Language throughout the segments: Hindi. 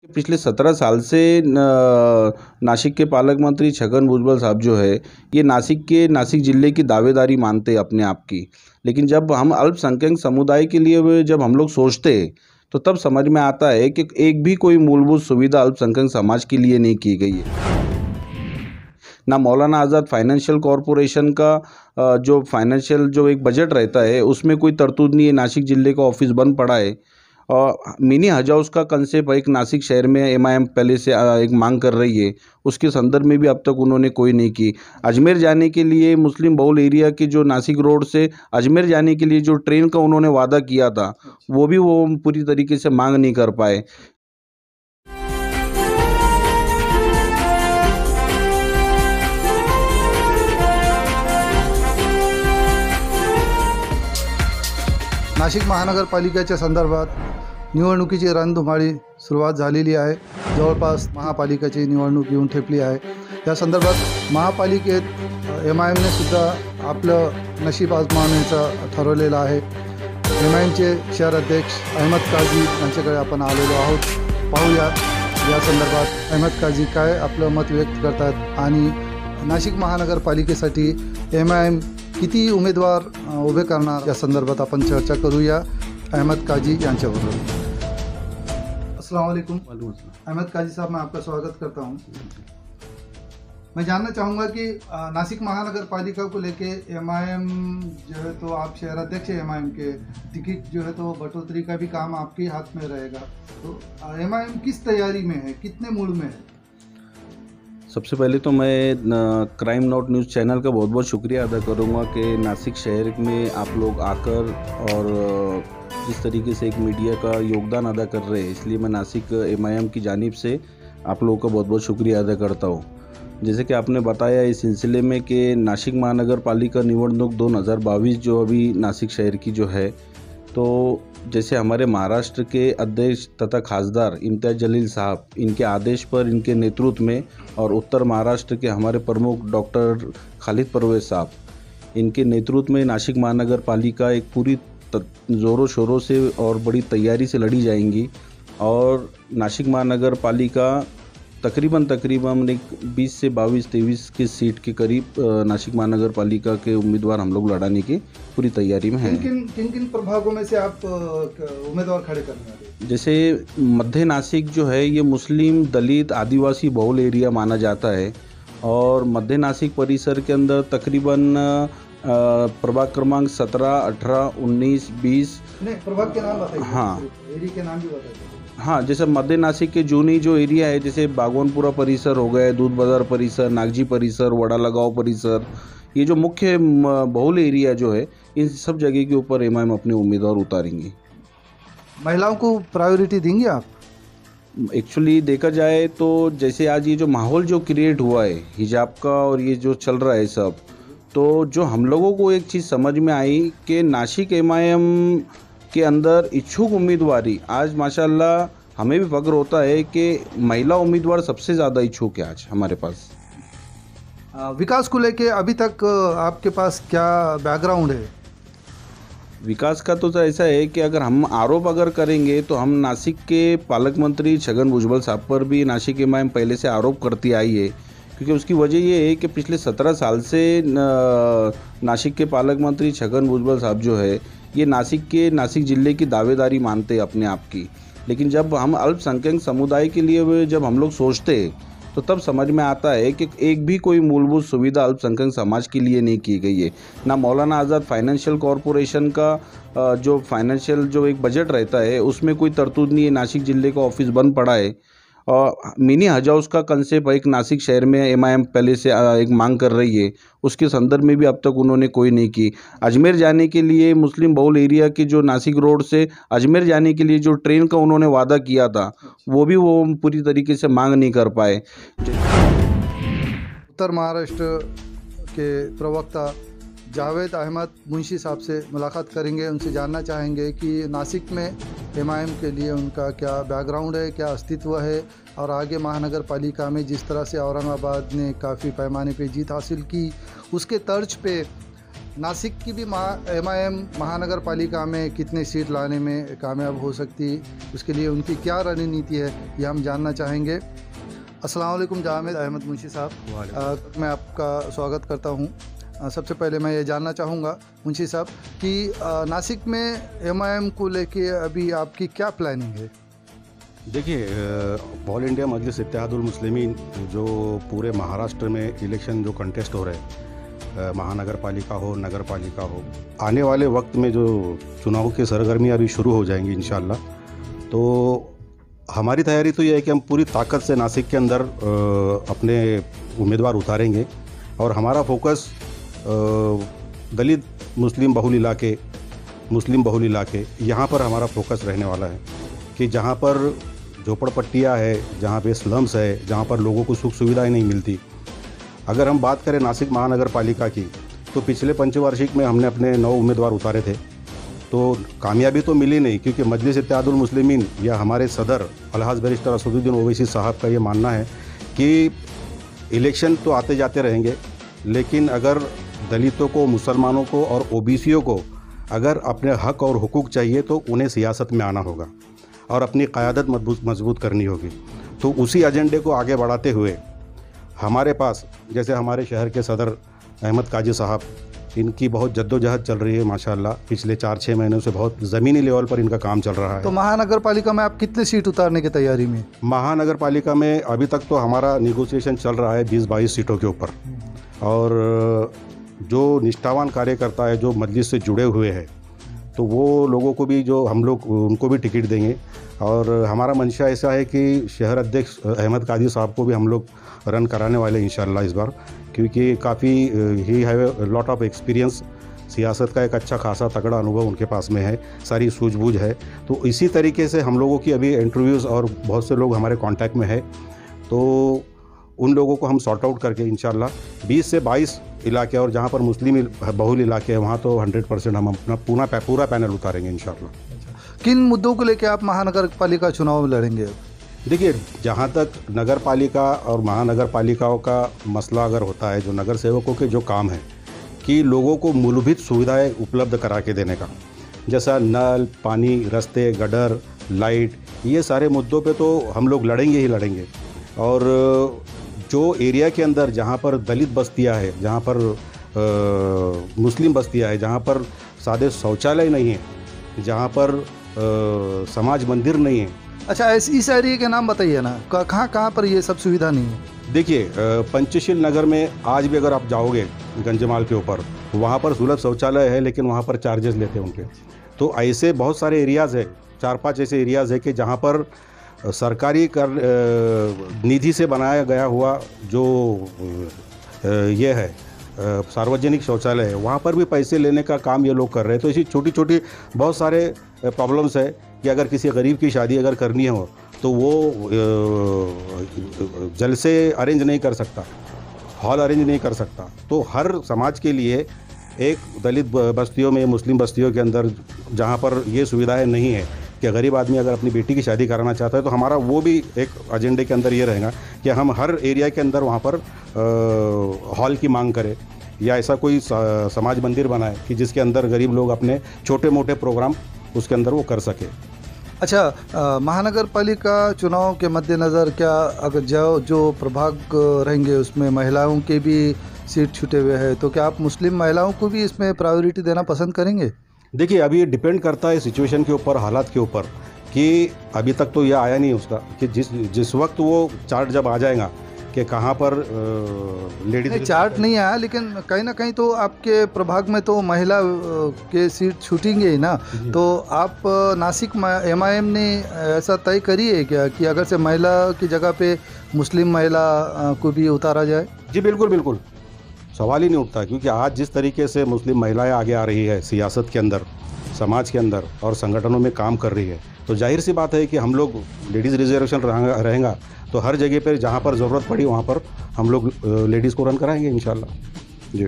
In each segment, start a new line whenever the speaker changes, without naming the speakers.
पिछले 17 साल से नासिक के पालक मंत्री छगन भुजबल साहब जो है ये नासिक ज़िले की दावेदारी मानते हैं अपने आप की। लेकिन जब हम अल्पसंख्यक समुदाय के लिए जब हम लोग सोचते हैं तो तब समझ में आता है कि एक भी कोई मूलभूत सुविधा अल्पसंख्यक समाज के लिए नहीं की गई है। ना मौलाना आज़ाद फाइनेंशियल कॉरपोरेशन का जो फाइनेंशियल जो एक बजट रहता है उसमें कोई तरतूद नहीं है। नासिक ज़िले का ऑफिस बंद पड़ा है और मिनी हज हाउस का कंसेप्ट एक नासिक शहर में एमआईएम पहले से एक मांग कर रही है, उसके संदर्भ में भी अब तक उन्होंने कोई नहीं की। अजमेर जाने के लिए मुस्लिम बहुल एरिया के जो नासिक रोड से अजमेर जाने के लिए जो ट्रेन का उन्होंने वादा किया था वो भी वो पूरी तरीके से मांग नहीं कर पाए।
नाशिक महानगरपालिकेच्या संदर्भात निवडणुकीची रणधुमाळी सुरुवात झालेली आहे। जवळपास महापालिकेची निवडणूक येऊन ठेपली आहे। या संदर्भात महापालिकेत एमआयएमने सुद्धा आपलं नशीब आजमावण्याचं ठरवलेलं आहे। एमआयएमचे शहर अध्यक्ष अहमद काझी यांच्याकडे आपण आलेलो आहोत। पाहूया या संदर्भात अहमद काझी काय आपलं मत व्यक्त करतात आणि नाशिक महानगरपालिकेसाठी एमआयएम किती उमेदवार उभे करणार या संदर्भात आपण चर्चा करूया अहमद काजी यांच्याबरोबर। अस्सलाम वालेकुम। अहमद काजी साहब, मैं आपका स्वागत करता हूं। मैं जानना चाहूँगा कि नासिक महानगरपालिका को लेके एमआईएम जो है तो आप शहर अध्यक्ष हैं एमआईएम के, टिकट जो है तो बढ़ोतरी का भी काम आपके हाथ में रहेगा, तो एमआईएम किस तैयारी में है, कितने मूड में है?
सबसे पहले तो मैं क्राइम नॉट न्यूज़ चैनल का बहुत बहुत शुक्रिया अदा करूँगा कि नासिक शहर में आप लोग आकर और जिस तरीके से एक मीडिया का योगदान अदा कर रहे हैं, इसलिए मैं नासिक एमआईएम की जानिब से आप लोगों का बहुत बहुत शुक्रिया अदा करता हूँ। जैसे कि आपने बताया इस सिलसिले में कि नासिक महानगर पालिका निवडणूक 2022 जो अभी नासिक शहर की जो है, तो जैसे हमारे महाराष्ट्र के अध्यक्ष तथा खासदार इम्तियाज़ जलील साहब, इनके आदेश पर, इनके नेतृत्व में, और उत्तर महाराष्ट्र के हमारे प्रमुख डॉक्टर खालिद परवेज साहब, इनके नेतृत्व में नासिक महानगर पालिका एक पूरी ज़ोरों शोरों से और बड़ी तैयारी से लड़ी जाएंगी। और नासिक महानगर पालिका तकरीबन एक 20 से 22-23 के सीट के करीब नासिक महानगर पालिका के उम्मीदवार हम लोग लड़ाने की पूरी तैयारी में हैं।
किन प्रभागों में से आप उम्मीदवार खड़े करने वाले हैं?
जैसे मध्य नासिक जो है ये मुस्लिम, दलित, आदिवासी बहुल एरिया माना जाता है और मध्य नासिक परिसर के अंदर तकरीबन प्रभाग क्रमांक 17, 18, 19, 20
प्रभाग के नाम बताइए।
हाँ,
एरिया के नाम भी बताइए।
हाँ, जैसे मध्य नासिक के जूनी जो एरिया है, जैसे बागवानपुरा परिसर हो गए, दूध बाज़ार परिसर, नागजी परिसर, वड़ाला परिसर, ये जो मुख्य बहुल एरिया जो है, इन सब जगह के ऊपर एमआईएम अपने उम्मीदवार उतारेंगे।
महिलाओं को प्रायोरिटी देंगे आप?
एक्चुअली देखा जाए तो जैसे आज ये जो माहौल जो क्रिएट हुआ है हिजाब का और ये जो चल रहा है सब, तो जो हम लोगों को एक चीज़ समझ में आई कि नासिक एमआईएम के अंदर इच्छुक उम्मीदवारी आज माशाल्लाह हमें भी फख्र होता है कि महिला उम्मीदवार सबसे ज़्यादा इच्छुक है आज हमारे पास।
विकास को लेके अभी तक आपके पास क्या बैकग्राउंड है?
विकास का तो ऐसा है कि अगर हम आरोप करेंगे तो हम नासिक के पालक मंत्री छगन भुजबल साहब पर भी नासिक एमआईएम पहले से आरोप करती आई है, क्योंकि उसकी वजह ये है कि पिछले 17 साल से नासिक के पालक मंत्री छगन भुजबल साहब जो है ये नासिक ज़िले की दावेदारी मानते हैं अपने आप की। लेकिन जब हम अल्पसंख्यक समुदाय के लिए जब हम लोग सोचते हैं तो तब समझ में आता है कि एक भी कोई मूलभूत सुविधा अल्पसंख्यक समाज के लिए नहीं की गई है। ना मौलाना आज़ाद फाइनेंशियल कॉरपोरेशन का जो फाइनेंशियल जो एक बजट रहता है उसमें कोई तरतूद नहीं है। नासिक ज़िले का ऑफिस बंद पड़ा है और मिनी हज हाउस का कंसेप्ट एक नासिक शहर में एमआईएम पहले से एक मांग कर रही है, उसके संदर्भ में भी अब तक उन्होंने कोई नहीं की। अजमेर जाने के लिए मुस्लिम बहुल एरिया के जो नासिक रोड से अजमेर जाने के लिए जो ट्रेन का उन्होंने वादा किया था वो भी वो पूरी तरीके से मांग नहीं कर पाए।
उत्तर महाराष्ट्र के प्रवक्ता जावेद अहमद मुंशी साहब से मुलाकात करेंगे, उनसे जानना चाहेंगे कि नासिक में एमआईएम के लिए उनका क्या बैकग्राउंड है, क्या अस्तित्व है, और आगे महानगर पालिका में जिस तरह से औरंगाबाद ने काफ़ी पैमाने पे जीत हासिल की उसके तर्ज पे नासिक की भी MIM महानगर पालिका में कितने सीट लाने में कामयाब हो सकती है, उसके लिए उनकी क्या रणनीति है, ये हम जानना चाहेंगे। अस्सलाम वालेकुम जावेद अहमद मुंशी साहब, मैं आपका स्वागत करता हूँ। सबसे पहले मैं ये जानना चाहूँगा मुंशी साहब कि नासिक में MIM को लेके अभी आपकी क्या प्लानिंग है?
देखिए, ऑल इंडिया मजलिस इत्तेहादुल मुस्लिमीन जो पूरे महाराष्ट्र में इलेक्शन जो कंटेस्ट हो रहे हैं, महानगर पालिका हो, नगर पालिका हो, आने वाले वक्त में जो चुनाव की सरगर्मियाँ अभी शुरू हो जाएंगी इंशाल्लाह। तो हमारी तैयारी तो ये है कि हम पूरी ताकत से नासिक के अंदर अपने उम्मीदवार उतारेंगे और हमारा फोकस दलित मुस्लिम बहुल इलाके यहाँ पर हमारा फोकस रहने वाला है कि जहाँ पर झोपड़पट्टियाँ है, जहाँ पे स्लम्स है, जहाँ पर लोगों को सुख सुविधाएं नहीं मिलती। अगर हम बात करें नासिक महानगर पालिका की, तो पिछले पंचवार्षिक में हमने अपने 9 उम्मीदवार उतारे थे, तो कामयाबी तो मिली नहीं, क्योंकि मजलिस इत्तेहादुल मुस्लिमीन या हमारे सदर अलहाज बैरिस्टर असदुद्दीन ओवैसी साहब का ये मानना है कि इलेक्शन तो आते जाते रहेंगे, लेकिन अगर दलितों को, मुसलमानों को और ओबीसीओं को अगर अपने हक और हुकूक चाहिए तो उन्हें सियासत में आना होगा और अपनी क़यादत मजबूत करनी होगी। तो उसी एजेंडे को आगे बढ़ाते हुए हमारे पास, जैसे हमारे शहर के सदर अहमद काजी साहब, इनकी बहुत जद्दोजहद चल रही है माशाल्लाह। पिछले 4-6 महीनों से बहुत ज़मीनी लेवल पर इनका काम चल रहा है।
तो महानगर पालिका में आप कितने सीट उतारने की तैयारी में?
महानगर पालिका में अभी तक तो हमारा निगोसिएशन चल रहा है 20-22 सीटों के ऊपर, और जो निष्ठावान कार्यकर्ता है, जो मजलिस से जुड़े हुए हैं, तो वो लोगों को भी, जो हम लोग उनको भी टिकट देंगे। और हमारा मंशा ऐसा है कि शहर अध्यक्ष अहमद काजी साहब को भी हम लोग रन कराने वाले इंशाल्लाह इस बार, क्योंकि काफ़ी he have lot of experience, सियासत का एक अच्छा खासा तगड़ा अनुभव उनके पास में है, सारी सूझबूझ है। तो इसी तरीके से हम लोगों की अभी इंटरव्यूज़ और बहुत से लोग हमारे कांटेक्ट में है, तो उन लोगों को हम सॉर्ट आउट करके इंशाल्लाह 20 से 22 इलाके, और जहाँ पर मुस्लिम बहुल इलाके हैं वहाँ तो 100% हम अपना पूरा पैनल उतारेंगे इंशाल्लाह।
किन मुद्दों को लेकर आप महानगर पालिका चुनाव लड़ेंगे?
देखिए, जहाँ तक नगर पालिका और महानगर पालिकाओं का मसला अगर होता है, जो नगर सेवकों के जो काम है कि लोगों को मूलभूत सुविधाएं उपलब्ध करा के देने का, जैसा नल, पानी, रास्ते, गटर, लाइट, ये सारे मुद्दों पे तो हम लोग लड़ेंगे ही लड़ेंगे। और जो एरिया के अंदर जहाँ पर दलित बस्तियाँ है, जहाँ पर मुस्लिम बस्तियाँ है, जहाँ पर सादे शौचालय नहीं है, जहाँ पर समाज मंदिर नहीं है।
अच्छा, इस एरिया के नाम बताइए ना, कहाँ पर ये सब सुविधा नहीं है?
देखिए, पंचशील नगर में आज भी अगर आप जाओगे गंजमाल के ऊपर, वहाँ पर सुलभ शौचालय है, लेकिन वहाँ पर चार्जेस लेते हैं उनके। तो ऐसे बहुत सारे एरियाज़ है, 4-5 ऐसे एरियाज़ है कि जहाँ पर सरकारी निधि से बनाया गया हुआ जो ये है सार्वजनिक शौचालय है, वहाँ पर भी पैसे लेने का काम ये लोग कर रहे हैं। तो ऐसी छोटी छोटी बहुत सारे प्रॉब्लम्स है कि अगर किसी गरीब की शादी अगर करनी हो तो वो जल से अरेंज नहीं कर सकता, हॉल अरेंज नहीं कर सकता। तो हर समाज के लिए एक दलित बस्तियों में, मुस्लिम बस्तियों के अंदर जहाँ पर ये सुविधाएं नहीं है कि गरीब आदमी अगर अपनी बेटी की शादी कराना चाहता है, तो हमारा वो भी एक एजेंडे के अंदर ये रहेगा कि हम हर एरिया के अंदर वहाँ पर हॉल की मांग करें, या ऐसा कोई समाज मंदिर बनाए कि जिसके अंदर गरीब लोग अपने छोटे मोटे प्रोग्राम उसके अंदर वो कर सके।
अच्छा, महानगर पालिका चुनाव के मद्देनज़र क्या अगर जो प्रभाग रहेंगे उसमें महिलाओं के भी सीट छूटे हुए हैं, तो क्या आप मुस्लिम महिलाओं को भी इसमें प्रायोरिटी देना पसंद करेंगे?
देखिए, अभी ये डिपेंड करता है सिचुएशन के ऊपर, हालात के ऊपर, कि अभी तक तो यह आया नहीं उसका कि जिस वक्त वो चार्ट जब आ जाएगा कि कहाँ पर लेडीज।
चार्ट नहीं आया, लेकिन कहीं ना कहीं तो आपके प्रभाग में तो महिला के सीट छूटेंगे ही ना। तो आप नासिक MIM ने ऐसा तय करी है क्या कि अगर से महिला की जगह पे मुस्लिम महिला को भी उतारा जाए?
जी बिल्कुल बिल्कुल, सवाल ही नहीं उठता, क्योंकि आज जिस तरीके से मुस्लिम महिलाएं आगे आ रही है सियासत के अंदर, समाज के अंदर और संगठनों में काम कर रही है, तो जाहिर सी बात है कि हम लोग लेडीज़ रिजर्वेशन रहेगा तो हर जगह पर जहाँ पर ज़रूरत पड़ी वहाँ पर हम लोग लेडीज़ को रन कराएंगे इंशाल्लाह। जी।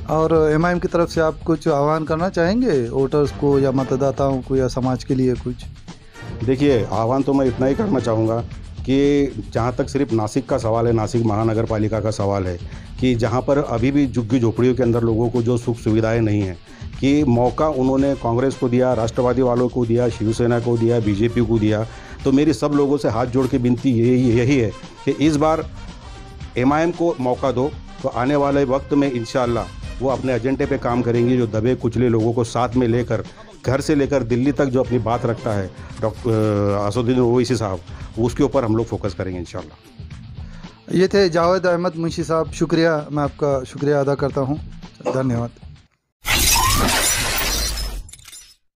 और MIM की तरफ से आप कुछ आह्वान करना चाहेंगे वोटर्स को या मतदाताओं को या समाज के लिए कुछ?
देखिए, आह्वान तो मैं इतना ही करना चाहूँगा कि जहाँ तक सिर्फ नासिक का सवाल है, नासिक महानगर पालिका का सवाल है, कि जहाँ पर अभी भी झुग्गी झोपड़ियों के अंदर लोगों को जो सुख सुविधाएं नहीं हैं, कि मौका उन्होंने कांग्रेस को दिया, राष्ट्रवादी वालों को दिया, शिवसेना को दिया, बीजेपी को दिया। तो मेरी सब लोगों से हाथ जोड़ के विनती यही है कि इस बार एमआईएम को मौका दो, तो आने वाले वक्त में इंशाअल्लाह वो अपने एजेंडे पे काम करेंगी। जो दबे कुचले लोगों को साथ में लेकर घर से लेकर दिल्ली तक जो अपनी बात रखता है डॉक्टर असदुद्दीन ओवैसी साहब, उसके ऊपर हम लोग फोकस करेंगे इंशाअल्लाह।
ये थे जावेद अहमद मुंशी साहब, शुक्रिया, मैं आपका शुक्रिया अदा करता हूँ। धन्यवाद।